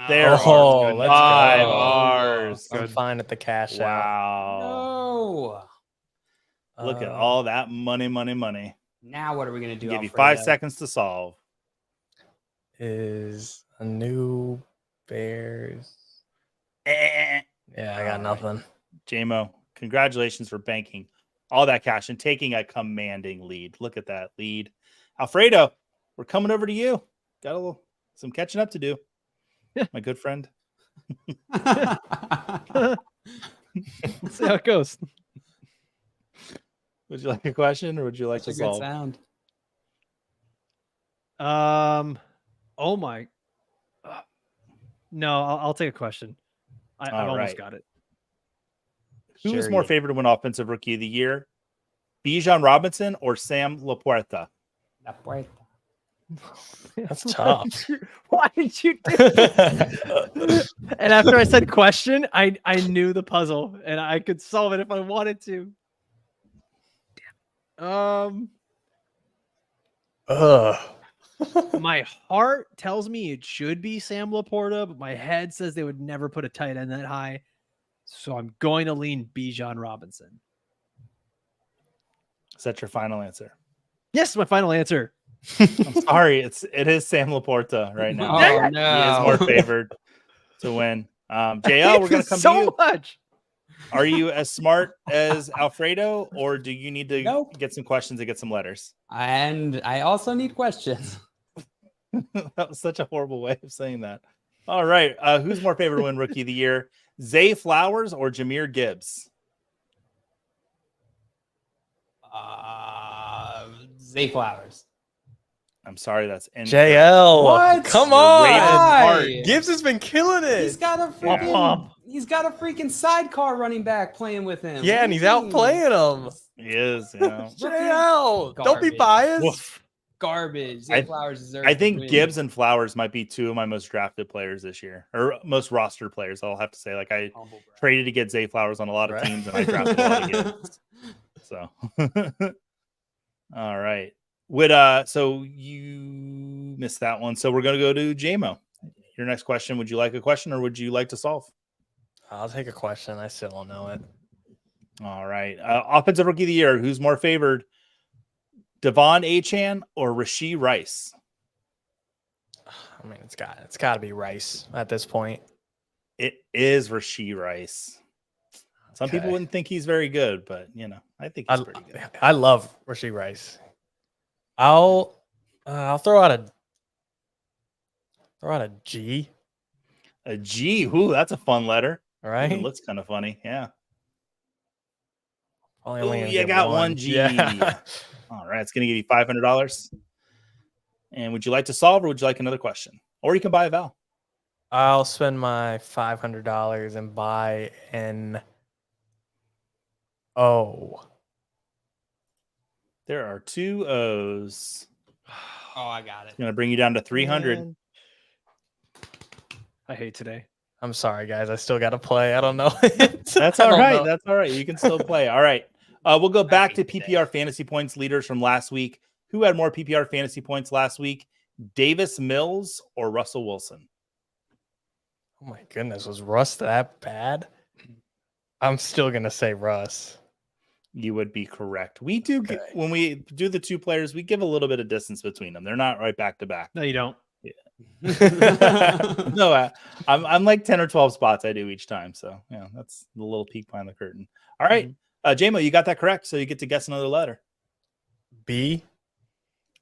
There Oh, are let's 5 go. R's. I'm fine at the cash out. Wow. No. Look at all that money. Now what are we gonna do? Give you Alfredo? 5 seconds to solve. Is a new Bears. Eh. Yeah, I got nothing. JMO, congratulations for banking all that cash and taking a commanding lead. Look at that lead. Alfredo, we're coming over to you. Got some catching up to do, my good friend. Let's see how it goes. Would you like a question or would you like That's to a good solve? sound. Oh my. No, I'll take a question. I've almost right. got it. Who is Sure more you- favored to win offensive rookie of the year? Bijan Robinson or Sam Laporta? La puerta. That's tough. Why did you do that? And after I said question, I knew the puzzle and I could solve it if I wanted to. My heart tells me it should be Sam Laporta, but my head says they would never put a tight end that high. So I'm going to lean Bijan Robinson. Is that your final answer? Yes, my final answer. I'm sorry, it is Sam Laporta right now. Oh, He is no. more favored to win. JL, we're gonna come to so you. much. Are you as smart as Alfredo, or do you need to Nope. get some questions and get some letters? And I also need questions. That was such a horrible way of saying that. All right. Who's more favored to win rookie of the year? Zay Flowers or Jahmyr Gibbs? Zay Flowers. I'm sorry, that's incorrect. JL. What? Come You're on. Raven Hart. Why? Gibbs has been killing it. He's got a freaking Womp. he's got a freaking sidecar running back playing with him. Yeah, What and do he's you out mean? playing him. He is, yeah. JL. Don't be Garbage. biased. Woof. Garbage. Zay I- Flowers deserves I to think win. Gibbs and Flowers might be two of my most drafted players this year, or most roster players. I'll have to say, like I Humble brag. traded to get Zay Flowers on a lot of Right. teams, and I drafted a lot of Gibbs. So, all right. So you missed that one. So we're gonna go to JMO. Your next question. Would you like a question, or would you like to solve? I'll take a question. I still don't know it. All right. Offensive rookie of the year. Who's more favored? Devon Achane or Rashee Rice? I mean, it's got to be Rice at this point. It is Rashee Rice. Some people Okay. wouldn't think he's very good, but I think he's pretty good. I love Rashee Rice. I'll throw out a G. A G. Ooh, that's a fun letter. All right. It looks kind of funny. Yeah. Probably only Ooh, gonna you get got one G. Yeah. All right. It's going to give you $500. And would you like to solve, or would you like another question? Or you can buy a vowel. I'll spend my $500 and buy an O. There are two O's. Oh, I got it. It's going to bring you down to 300. Man. I hate today. I'm sorry, guys. I still got to play. I don't know. That's I all don't right. know. That's all right. You can still play. All right. We'll go back to hate PPR fantasy points leaders from last week. Who had more PPR fantasy points last week? Davis Mills or Russell Wilson? Oh my goodness, was Russ that bad? I'm still gonna say Russ. You would be correct. We do Okay. when we do the two players, we give a little bit of distance between them. They're not right back to back. No, you don't. No, I'm like 10 or 12 spots I do each time. So yeah, that's the little peek behind the curtain. All right. JMO, you got that correct. So you get to guess another letter. B.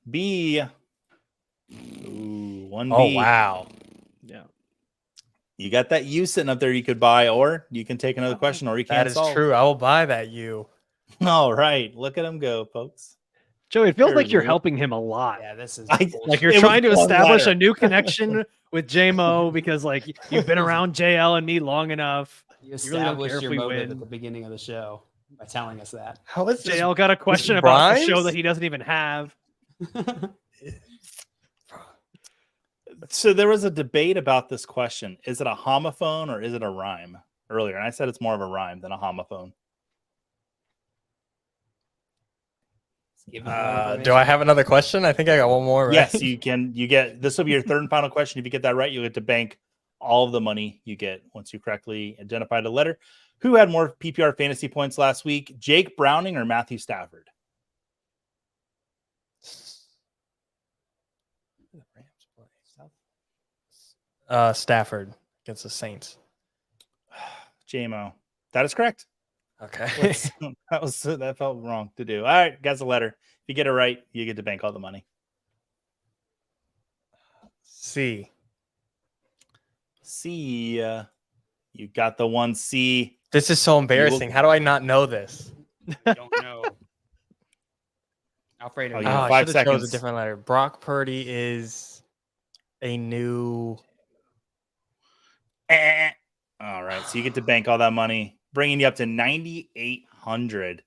B. Ooh, one Oh B. wow. You got that U sitting up there you could buy, or you can take another question, or you can't That is solve. true. I will buy that U. All right. Look at him go, folks. Joey, it feels like There's you're one. helping him a lot. Yeah, this is Like Like you're It was trying to one establish letter. a new connection with JMO because like you've been around JL and me long enough. you You really don't care established if your we motive win. at the beginning of the show by telling us that. How is this? JL got a question about the show rhymes? that he doesn't even have. So there was a debate about this question. Is it a homophone or is it a rhyme earlier? And I said it's more of a rhyme than a homophone. Give us Do I have another question? I think I got one more. Right? Yes, you can. You get this will be your third and final question. If you get that right, you'll get to bank all of the money you get once you correctly identify the letter. Who had more PPR fantasy points last week? Jake Browning or Matthew Stafford? Stafford against the Saints. JMO. That is correct. Okay. That felt wrong to do. All right, guys, a letter. If you get it right, you get to bank all the money. C. You got the one C. This is so embarrassing. How do I not know this? don't know. Alfredo. Oh, you yeah. know. I 5 should have chose seconds. a different letter. Brock Purdy is a new. All right, so you get to bank all that money, bringing you up to 9,800.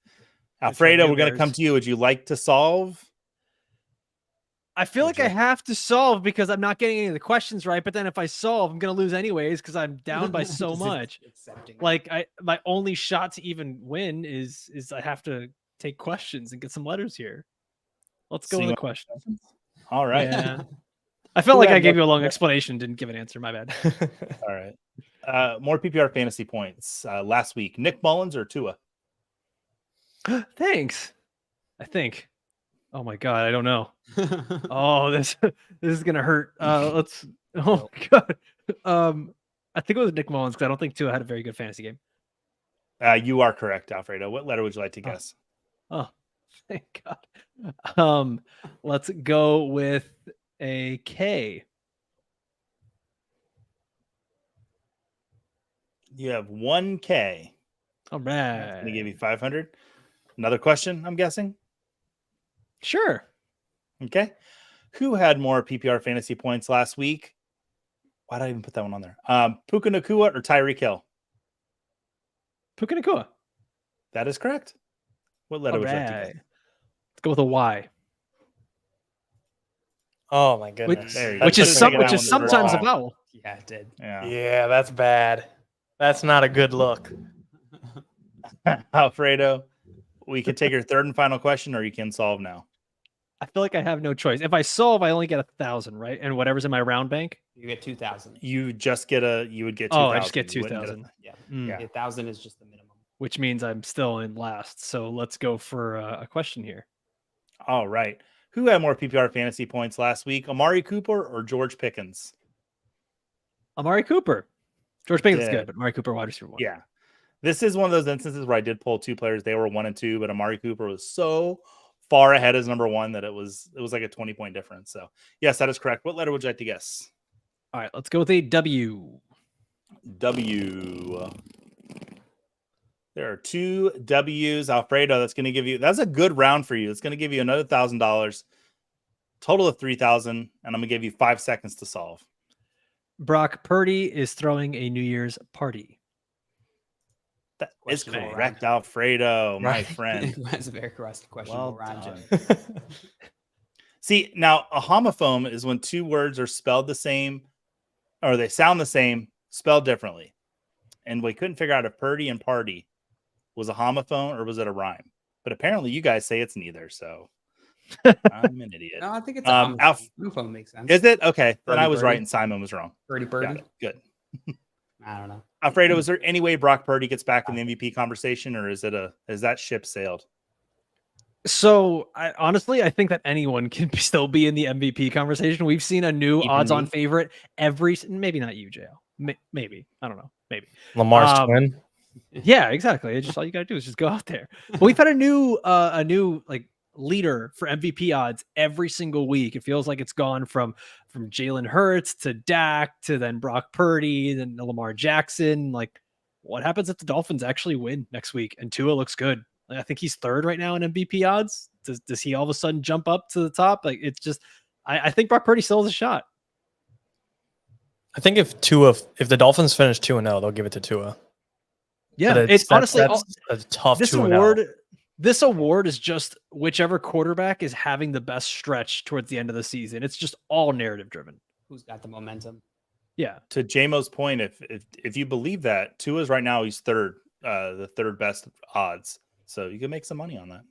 Alfredo, we're going to come to you. Would you like to solve? I feel like I have to solve because I'm not getting any of the questions right. But then if I solve, I'm gonna lose anyways because I'm down by so Just much. accepting it. Like my only shot to even win is I have to take questions and get some letters here. Let's go So with you the questions. All right. Yeah. I felt Who like had I gave more- you a long explanation, didn't give an answer. My bad. All right. More PPR fantasy points last week. Nick Mullins or Tua? Thanks. I think. Oh my god, I don't know. Oh, this is gonna hurt. Let's. Oh my god. I think it was Nick Mullins because I don't think Tua had a very good fantasy game. You are correct, Alfredo. What letter would you like to guess? Oh, thank God. Let's go with a K. You have 1K. All That's right. going to give you 500. Another question, I'm guessing. Sure. Okay. Who had more PPR fantasy points last week? Why did I even put that one on there? Puka Nacua or Tyreek Hill? Puka Nacua. That is correct. What letter All would you like to right. guess? Let's go with a Y. Oh my goodness. There you go. Which Should've is taken that one sometimes a wrong. vowel. Yeah, it did. Yeah. Yeah, that's bad. That's not a good look. Alfredo, we can take your third and final question, or you can solve now. I feel like I have no choice. If I solve, I only get 1,000, right? And whatever's in my round bank. You get 2,000. You would get 2,000. Oh, I just get You wouldn't 2,000. Yeah. Mm. Yeah. 1,000 is just the minimum. Which means I'm still in last. So let's go for a question here. All right. Who had more PPR fantasy points last week? Amari Cooper or George Pickens? Amari Cooper. George Pickens is Did. good, but Amari Cooper, wide receiver 1. Yeah. This is one of those instances where I did pull two players. They were 1 and 2, but Amari Cooper was so far ahead as number 1 that it was like a 20-point difference. So yes, that is correct. What letter would you like to guess? All right, let's go with a W. W. There are 2 W's. Alfredo, that's a good round for you. It's going to give you another $1,000, total of 3,000, and I'm going to give you 5 seconds to solve. Brock Purdy is throwing a New Year's party. That is Questionable correct, Alfredo, my Right. friend. That's a very questionable round, done. Jim. See, now a homophone is when 2 words are spelled the same, or they sound the same, spelled differently. And we couldn't figure out if Purdy and party was a homophone or was it a rhyme. But apparently you guys say it's neither, so I'm an idiot. No, I think it's homophone makes sense. Is it? Okay. Then Birdie, I was right birdie. and Simon was wrong. Birdie Got birdie? it. Good. I don't know. Alfredo, is there any way Brock Purdy gets back in the MVP conversation, or is that ship sailed? So honestly, I think that anyone can still be in the MVP conversation. We've seen a new Even odds-on me? favorite maybe not you, JL. Maybe. I don't know. Maybe. Lamar's twin. Yeah, exactly. It's just all you gotta do is just go out there. But we've had a new like leader for MVP odds every single week. It feels like it's gone from Jalen Hurts to Dak to then Brock Purdy, then Lamar Jackson. Like, what happens if the Dolphins actually win next week and Tua looks good? Like, I think he's third right now in MVP odds. Does he all of a sudden jump up to the top? Like, it's just, I think Brock Purdy still has a shot. I think if the Dolphins finish 2-0, they'll give it to Tua. Yeah, But it's honestly that's a tough this 2-0. award. This award is just whichever quarterback is having the best stretch towards the end of the season. It's just all narrative driven. Who's got the momentum? Yeah. To JMO's point, if you believe that, Tua's right now he's third, the third best odds. So you can make some money on that.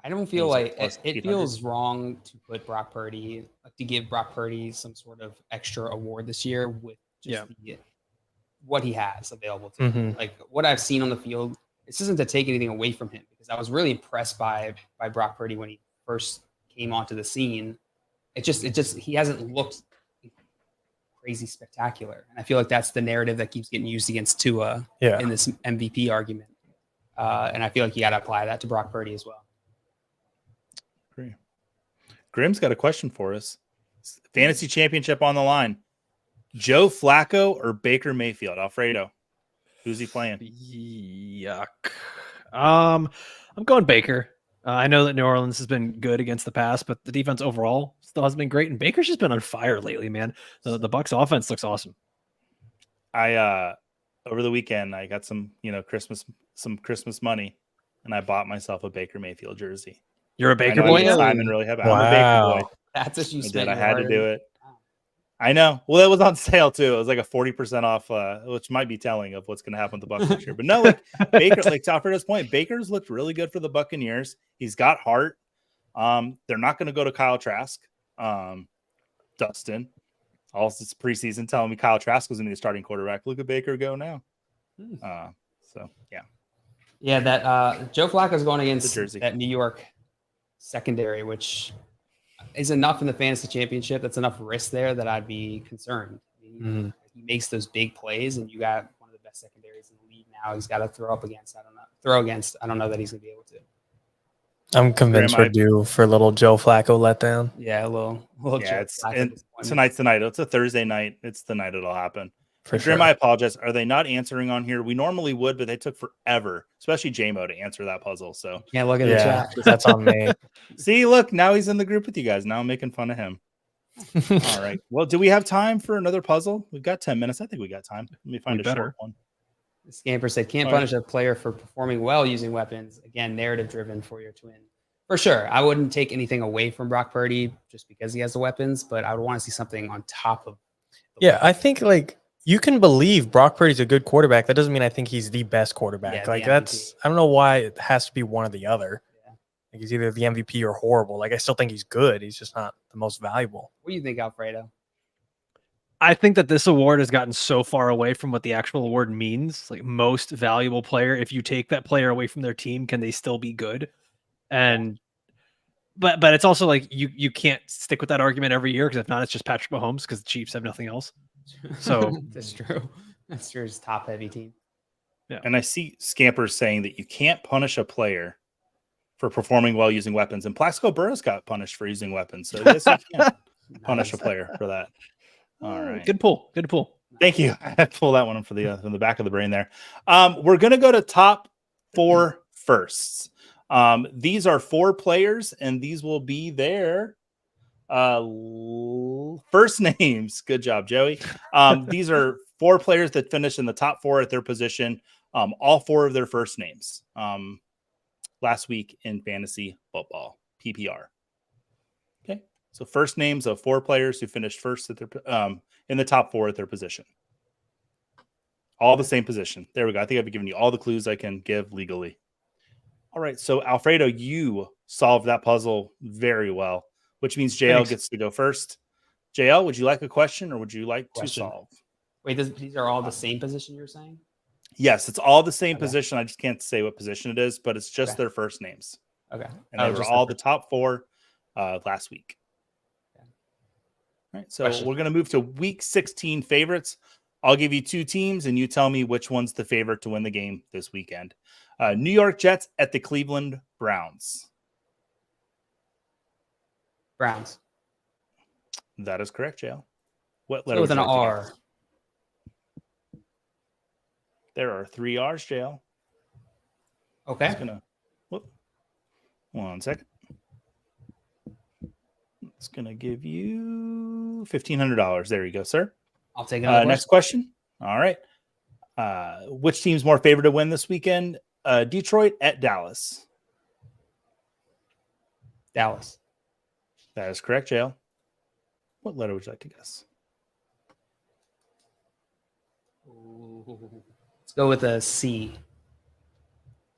I don't feel He's like plus it 800. feels wrong to put Brock Purdy, to give Brock Purdy some sort of extra award this year with just what he has available to him. Like what I've seen on the field. This isn't to take anything away from him because I was really impressed by Brock Purdy when he first came onto the scene. It just he hasn't looked crazy spectacular, and I feel like that's the narrative that keeps getting used against Tua in this MVP argument. And I feel like you got to apply that to Brock Purdy as well. Great. Grim's got a question for us. Fantasy championship on the line. Joe Flacco or Baker Mayfield? Alfredo, who's he playing? Yuck. I'm going Baker. I know that New Orleans has been good against the pass, but the defense overall still hasn't been great. And Baker's just been on fire lately, man. The Bucs offense looks awesome. I over the weekend I got some Christmas money, and I bought myself a Baker Mayfield jersey. You're a Baker boy? Simon really happy. Wow. I'm a Baker boy. That's what you spent. I had to do it. I know. Well, it was on sale too. It was like a 40% off, which might be telling of what's going to happen with the Bucs this year. But no, like Baker, like to Alfredo's point, Baker's looked really good for the Buccaneers. He's got heart. They're not going to go to Kyle Trask. Dustin, all this preseason telling me Kyle Trask was going to be the starting quarterback. Look at Baker go now. So yeah. Yeah, that Joe Flacco's going against Jersey. that New York secondary, which is enough in the fantasy championship. That's enough risk there that I'd be concerned. He makes those big plays, and you got one of the best secondaries in the league now. He's got to throw against. I don't know that he's going to be able to. I'm convinced we're due for a little Joe Flacco letdown. Yeah, a little yeah, tonight's the night. It's a Thursday night. It's the night it'll happen. For Grim, sure. I apologize. Are they not answering on here? We normally would, but they took forever, especially JMO, to answer that puzzle. So can't look at the chat. That's on me. See, look, now he's in the group with you guys. Now I'm making fun of him. All right. Well, do we have time for another puzzle? We've got 10 minutes. I think we got time. Let me find short one. The Scamper said, can't punish a player for performing well using weapons. Again, narrative driven for your twin. For sure. I wouldn't take anything away from Brock Purdy just because he has the weapons, but I would want to see something on top of. I think like you can believe Brock Purdy's a good quarterback. That doesn't mean I think he's the best quarterback. Yeah, like that's, I don't know why it has to be one or the other. Yeah. Like he's either the MVP or horrible. Like I still think he's good. He's just not the most valuable. What do you think, Alfredo? I think that this award has gotten so far away from what the actual award means. Like most valuable player, if you take that player away from their team, can they still be good? And but it's also like you can't stick with that argument every year because if not, it's just Patrick Mahomes because the Chiefs have nothing else. So that's true. That's true. It's a top heavy team. Yeah. And I see Scampers saying that you can't punish a player for performing well using weapons. And Plaxico Burress got punished for using weapons. So yes, you can't punish a player for that. All right. Good pull. Good pull. Thank you. I had to pull that one from the back of the brain there. We're going to go to top 4 firsts. These are 4 players, and these will be their first names. Good job, Joey. These are 4 players that finished in the top 4 at their position. All 4 of their first names last week in fantasy football PPR. Okay, so first names of 4 players who finished first at their in the top 4 at their position. All the same position. There we go. I think I've given you all the clues I can give legally. All right, so Alfredo, you solved that puzzle very well, which means JL gets to go first. JL, would you like a question or would you like to solve? Wait, these are all the same position you're saying? Yes, it's all the same position. I just can't say what position it is, but it's just their first names. Okay. And they were all the top 4 last week. Okay. All right, so we're going to move to week 16 favorites. I'll give you 2 teams, and you tell me which one's the favorite to win the game this weekend. New York Jets at the Cleveland Browns. Browns. That is correct, JL. What Go letter with would an you like to R. guess? There are 3 R's, JL. Okay. Just gonna whoop. 1 second. It's gonna give you $1,500. There you go, sir. I'll take another Next question. All right. Which team's more favored to win this weekend? Detroit at Dallas. Dallas. That is correct, JL. What letter would you like to guess? Let's go with a C.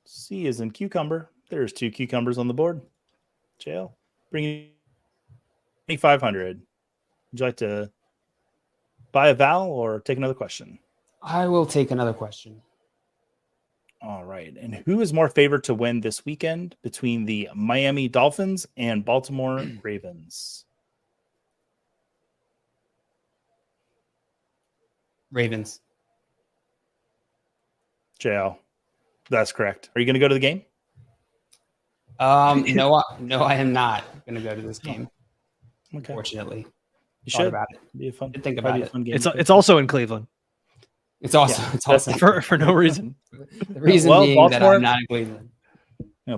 C is in cucumber. There's 2 cucumbers on the board. JL, bring you 2,500. Would you like to buy a vowel or take another question? I will take another question. All right. And who is more favored to win this weekend between the Miami Dolphins and Baltimore Ravens? Ravens. JL, that's correct. Are you going to go to the game? No, I am not going to go to this game. Okay. Unfortunately, You thought should. about it. Be a fun. Did think probably about a fun game. It's also in Cleveland It's also Yeah, it's also for no reason. the reason Well, being Baltimore- that I'm not in Cleveland.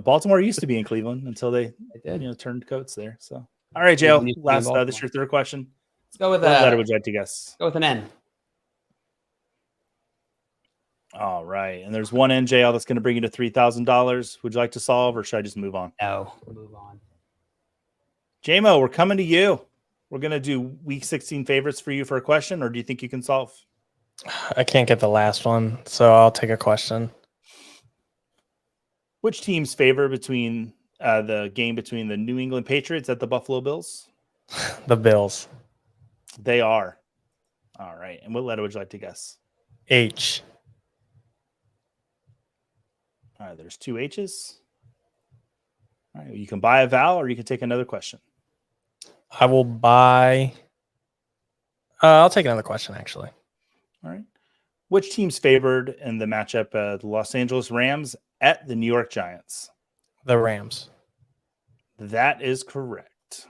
Baltimore used to be in Cleveland until they I did. turned coats there. So, all right, Cleveland JL. used to be in Last, this Baltimore. is your third question. Let's go with What letter would you like to guess? go with an N. All right, and there's one N, JL, that's going to bring you to $3,000. Would you like to solve, or should I just move on? No, move on. JMO, we're coming to you. We're going to do Week 16 favorites for you for a question, or do you think you can solve? I can't get the last one, so I'll take a question. Which team's favor between the game between the New England Patriots at the Buffalo Bills? The Bills. They are. All right. And what letter would you like to guess? H. All right. There's 2 H's. All right. You can buy a vowel or you can take another question. I will buy. I'll take another question, actually. All right. Which team's favored in the matchup? The Los Angeles Rams at the New York Giants. The Rams. That is correct.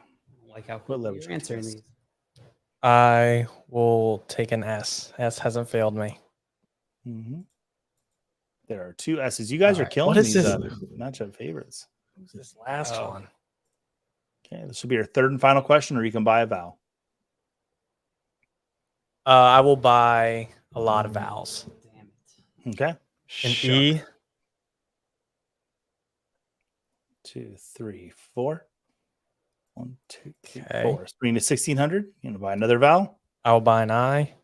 Like how What level you're should I answering guess? these. I will take an S. S hasn't failed me. Mm-hmm. There are 2 S's. You guys All are right. killing What is these this? matchup favorites. Who's this last Oh. one? Okay. This will be your third and final question, or you can buy a vowel. I will buy a lot of vowels. Damn it. Okay. An E. 2, 3, 4. 1, 2, 3, Okay. 4. Bring to 1,600. You gonna buy another vowel? I will buy an I.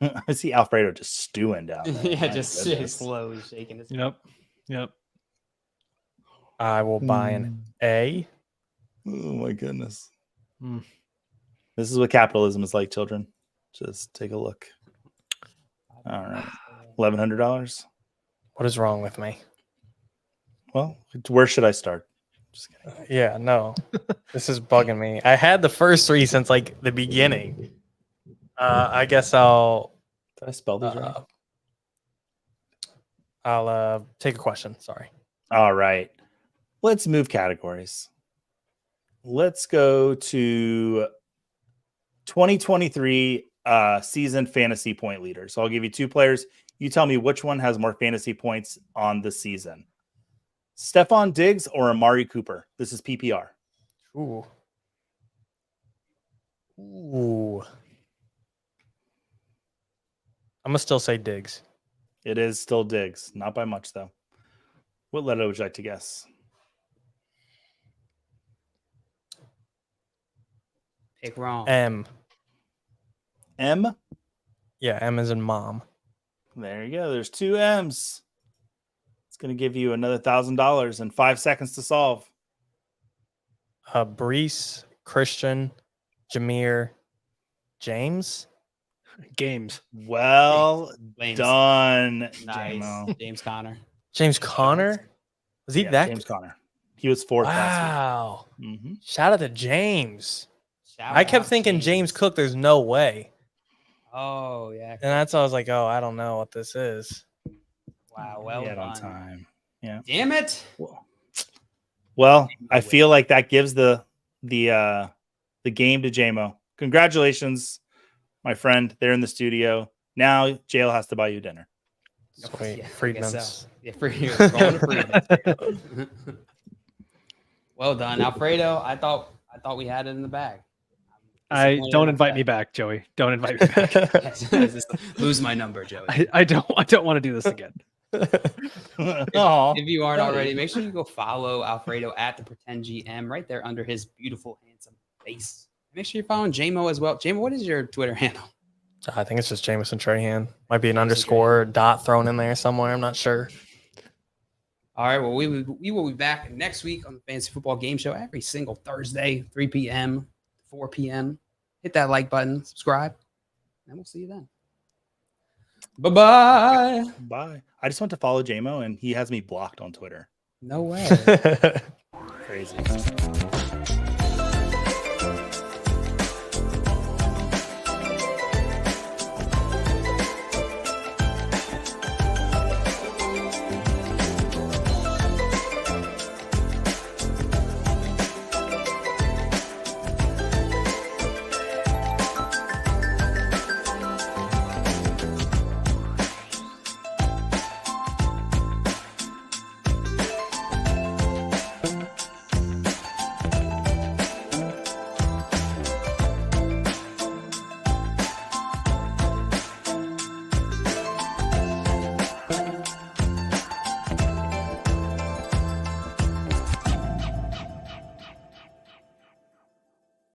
I see Alfredo just stewing down there. Yeah, My just goodness. slowly shaking his. Yep. I will buy an A. Oh my goodness. Mm. This is what capitalism is like, children. Just take a look. All right. $1,100. What is wrong with me? Well, where should I start? Just kidding. Yeah, no. This is bugging me. I had the first 3 since like the beginning. I guess I'll Did I spell these right? I'll take a question. Sorry. All right. Let's move categories. Let's go to 2023 season fantasy point leader. So I'll give you 2 players. You tell me which one has more fantasy points on the season. Stephon Diggs or Amari Cooper? This is PPR. Ooh. Ooh. I'm gonna still say Diggs. It is still Diggs. Not by much, though. What letter would you like to guess? Pick wrong. M. M? Yeah, M is in mom. There you go. There's 2 M's. It's going to give you another $1,000 in 5 seconds to solve. Brees, Christian, Jameer, James. Games. Well James. done, Nice. JMO. James Conner. James Conner? Was he Yeah, that? James Conner. He was 4th last Wow. week. Mm-hmm. Shout out to James. Shout I kept out thinking James Cook, there's no way. Oh yeah. And that's why I was like, oh, I don't know what this is. Wow. Well He had on done. time. Yeah. Damn it. Well, I feel like that gives the the game to JMO. Congratulations, my friend. They're in the studio. Now JL has to buy you dinner. Sweet. Yeah, I guess Friedman's. so. Yeah, going to Friedman's. Well done, Alfredo. I thought we had it in the bag. I Disappointed don't in invite me myself. back, Joey. Don't invite me back. Yes, lose my number, Joey. I don't want to do this again. Aw. If you aren't buddy. already, make sure you go follow Alfredo at the Pretend GM right there under his beautiful, handsome face. Make sure you're following JMO as well. JMO, what is your Twitter handle? I think it's just Jameson Trahan. Might be an underscore dot thrown in there somewhere. I'm not sure. All right. Well, we will be back next week on the Fantasy Football Game Show every single Thursday, 3 p.m., 4 p.m. Hit that like button, subscribe, and we'll see you then. Bye-bye. Bye. I just want to follow JMO, and he has me blocked on Twitter. No way. Crazy.